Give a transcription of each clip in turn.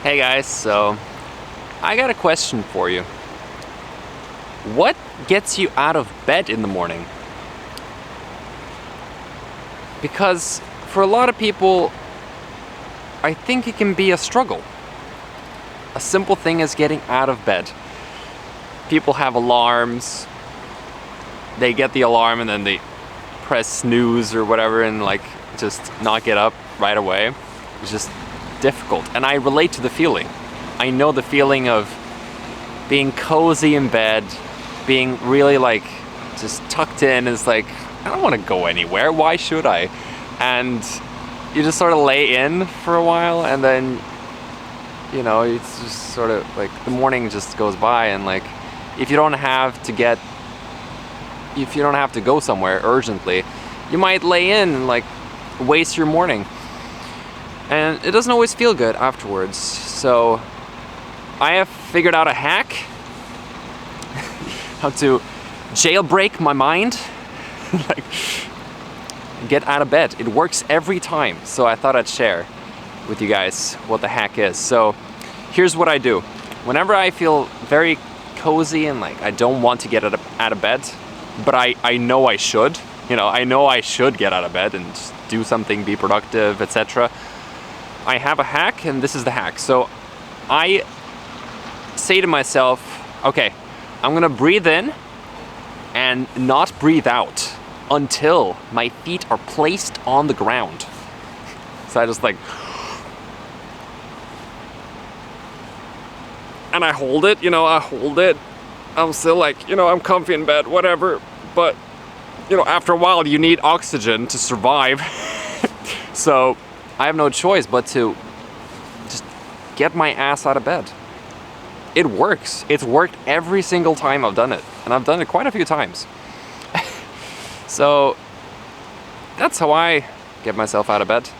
Hey guys, so I got a question for you. What gets you out of bed in the morning? Because for a lot of people, I think it can be a struggle. A simple thing is getting out of bed. People have alarms. They get the alarm and then they press snooze or whatever and just not get up right away. It's just difficult. And I relate to the feeling. I know the feeling of being cozy in bed, being really just tucked in. It's I don't want to go anywhere. Why should I? And you just sort of lay in for a while and then, it's just sort of the morning just goes by and if you don't have to go somewhere urgently, you might lay in and waste your morning. And it doesn't always feel good afterwards. So I have figured out a hack how to jailbreak my mind. Get out of bed. It works every time. So I thought I'd share with you guys what the hack is. So here's what I do. Whenever I feel very cozy and I don't want to get out of bed, but I know I should, I know I should get out of bed and just do something, be productive, etc. I have a hack, and this is the hack. So I say to myself, okay, I'm gonna breathe in and not breathe out until my feet are placed on the ground. So I just and I hold it, I'm still I'm comfy in bed, whatever. But, after a while you need oxygen to survive. So I have no choice but to just get my ass out of bed. It works. It's worked every single time I've done it. And I've done it quite a few times. So that's how I get myself out of bed.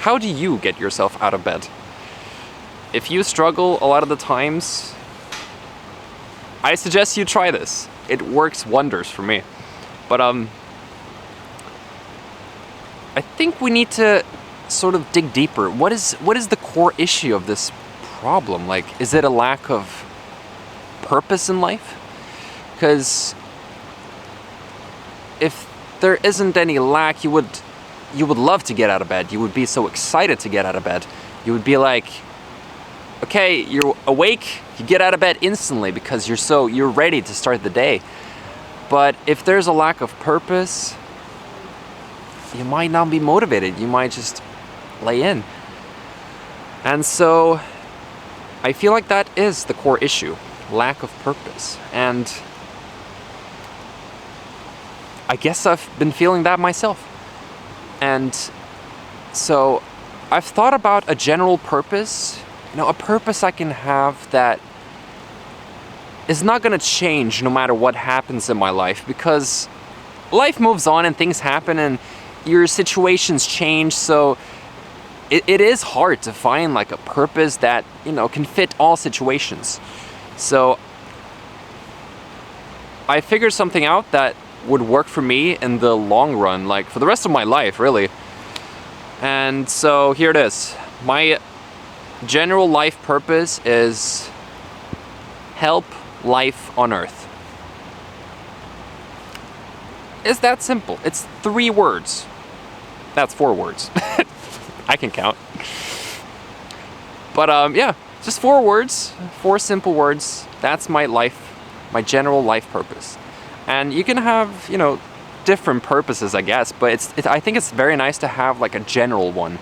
How do you get yourself out of bed? If you struggle a lot of the times, I suggest you try this. It works wonders for me. But I think we need to sort of dig deeper. What is the core issue of this problem? Is it a lack of purpose in life? Because if there isn't any lack, you would love to get out of bed. You would be so excited to get out of bed. You would be okay, you're awake, you get out of bed instantly because you're ready to start the day. But if there's a lack of purpose, you might not be motivated. You might just lay in. And so I feel like that is the core issue, lack of purpose. And I guess I've been feeling that myself. And so I've thought about a general purpose, a purpose I can have that is not going to change no matter what happens in my life, because life moves on and things happen and your situations change. So it is hard to find a purpose that, can fit all situations. So I figured something out that would work for me in the long run, for the rest of my life, really. And so here it is. My general life purpose is help life on Earth. It's that simple. It's 3 words. That's 4 words. I can count. But yeah, just 4 words, 4 simple words. That's my general life purpose. And you can have, different purposes, I guess, but I think it's very nice to have a general one.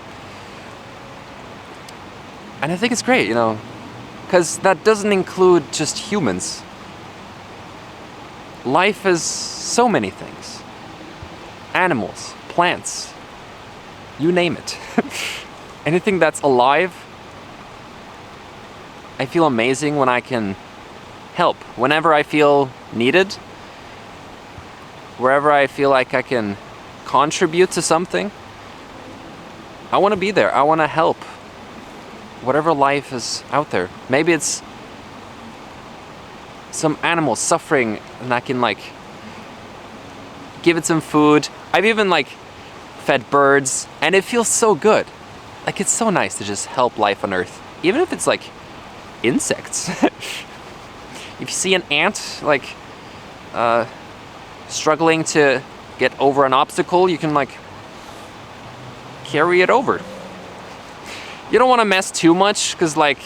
And I think it's great, because that doesn't include just humans. Life is so many things. Animals, plants, you name it. Anything that's alive. I feel amazing when I can help. Whenever I feel needed, wherever I feel like I can contribute to something, I want to be there. I want to help. Whatever life is out there. Maybe it's some animal suffering and I can give it some food. I've even fed birds and it feels so good. It's so nice to just help life on Earth. even if it's like insects. If you see an ant like struggling to get over an obstacle, you can like carry it over. You don't want to mess too much because like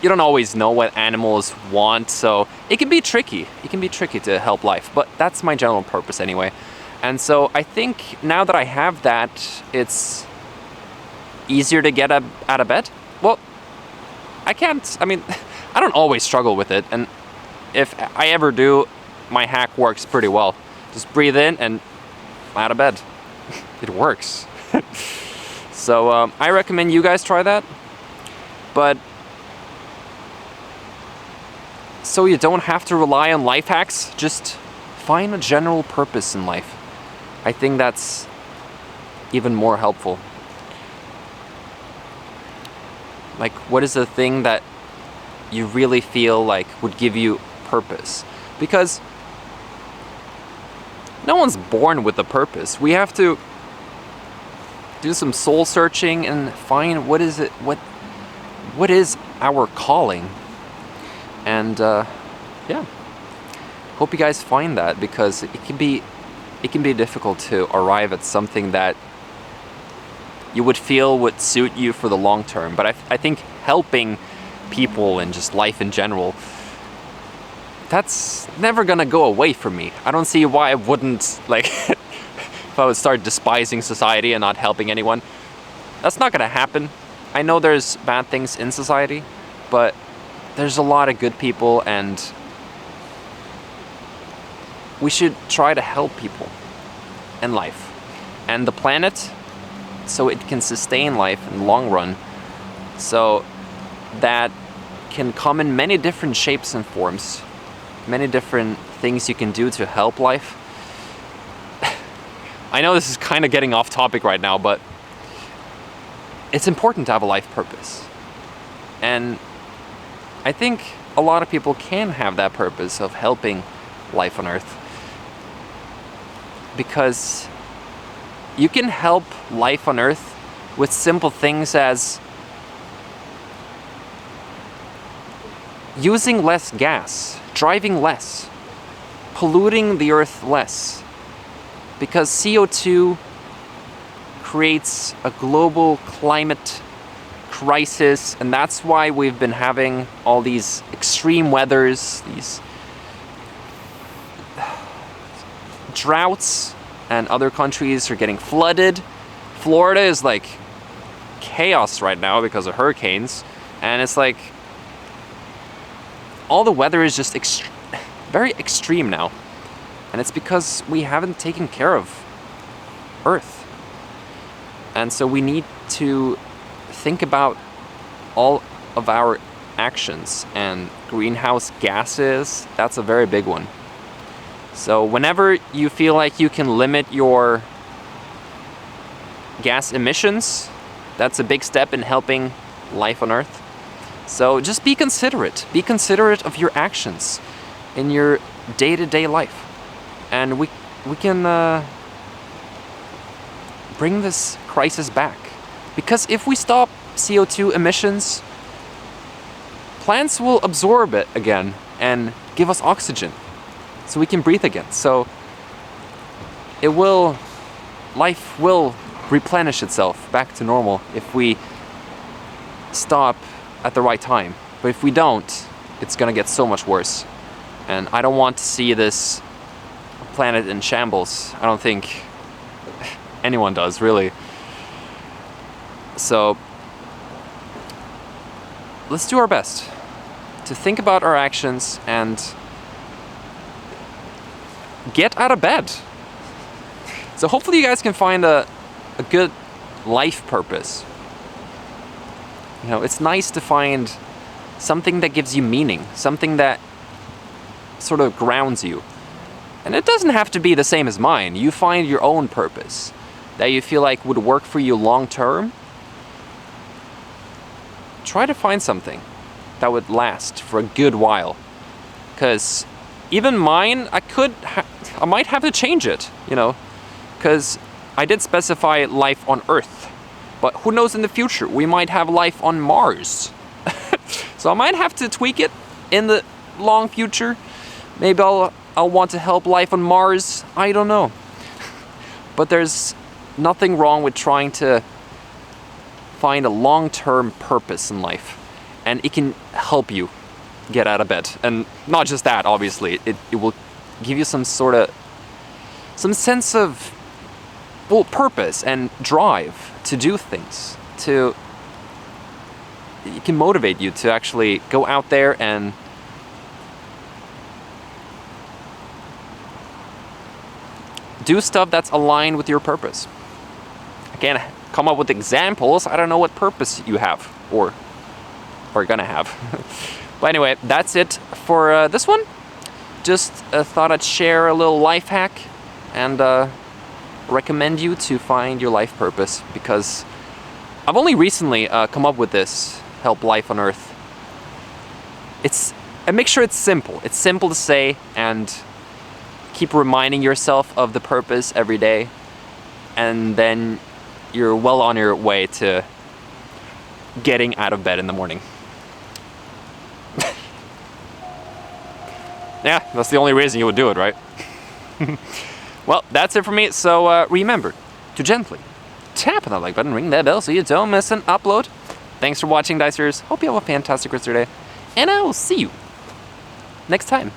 you don't always know what animals want, so it can be tricky. It can be tricky to help life, but that's my general purpose anyway. And so I think now that I have that, it's easier to get out of bed. Well, I don't always struggle with it, and if I ever do, my hack works pretty well. Just breathe in and out of bed. It works. So I recommend you guys try that. But so you don't have to rely on life hacks, just find a general purpose in life. I think that's even more helpful. Like, what is the thing that you really feel like would give you purpose? Because no one's born with a purpose. We have to do some soul searching and find what is our calling. And yeah, hope you guys find that, because it can be difficult to arrive at something that you would feel would suit you for the long term. But I think helping people and just life in general, that's never gonna go away from me. I don't see why I wouldn't, like, if I would start despising society and not helping anyone. That's not gonna happen. I know there's bad things in society, but there's a lot of good people, and we should try to help people and life and the planet so it can sustain life in the long run. So that can come in many different shapes and forms, many different things you can do to help life. I know this is kind of getting off topic right now, but it's important to have a life purpose. And I think a lot of people can have that purpose of helping life on Earth, because you can help life on Earth with simple things as using less gas, driving less, polluting the Earth less, because CO2 creates a global climate crisis, and that's why we've been having all these extreme weathers, these droughts, and other countries are getting flooded. Florida is like chaos right now because of hurricanes, and it's like all the weather is just very extreme now, and it's because we haven't taken care of Earth. And so we need to think about all of our actions, and greenhouse gases, that's a very big one. So whenever you feel like you can limit your gas emissions, that's a big step in helping life on Earth. So just be considerate. Be considerate of your actions in your day-to-day life. And we can bring this crisis back. Because if we stop CO2 emissions, plants will absorb it again and give us oxygen, so we can breathe again. So life will replenish itself back to normal if we stop at the right time. But if we don't, it's gonna get so much worse. And I don't want to see this planet in shambles. I don't think anyone does, really. So let's do our best to think about our actions and get out of bed. So hopefully you guys can find a good life purpose. You know, it's nice to find something that gives you meaning, something that sort of grounds you. And it doesn't have to be the same as mine. You find your own purpose that you feel like would work for you long term. Try to find something that would last for a good while. Because even mine, I might have to change it, you know, because I did specify life on Earth, but who knows in the future, we might have life on Mars. So I might have to tweak it in the long future. Maybe I'll want to help life on Mars. I don't know. But there's nothing wrong with trying to find a long-term purpose in life. And it can help you get out of bed. And not just that, obviously. It will give you some sense of, well, purpose and drive to do things. It can motivate you to actually go out there and do stuff that's aligned with your purpose. I can't come up with examples. I don't know what purpose you have or are gonna have. But anyway, that's it for this one. Just thought I'd share a little life hack and recommend you to find your life purpose, because I've only recently come up with this, help life on Earth. And make sure it's simple. It's simple to say, and keep reminding yourself of the purpose every day, and then you're well on your way to getting out of bed in the morning. Yeah, that's the only reason you would do it, right? Well, that's it for me. So remember to gently tap on that like button, ring that bell so you don't miss an upload. Thanks for watching, Dicers. Hope you have a fantastic rest of your day, and I will see you next time.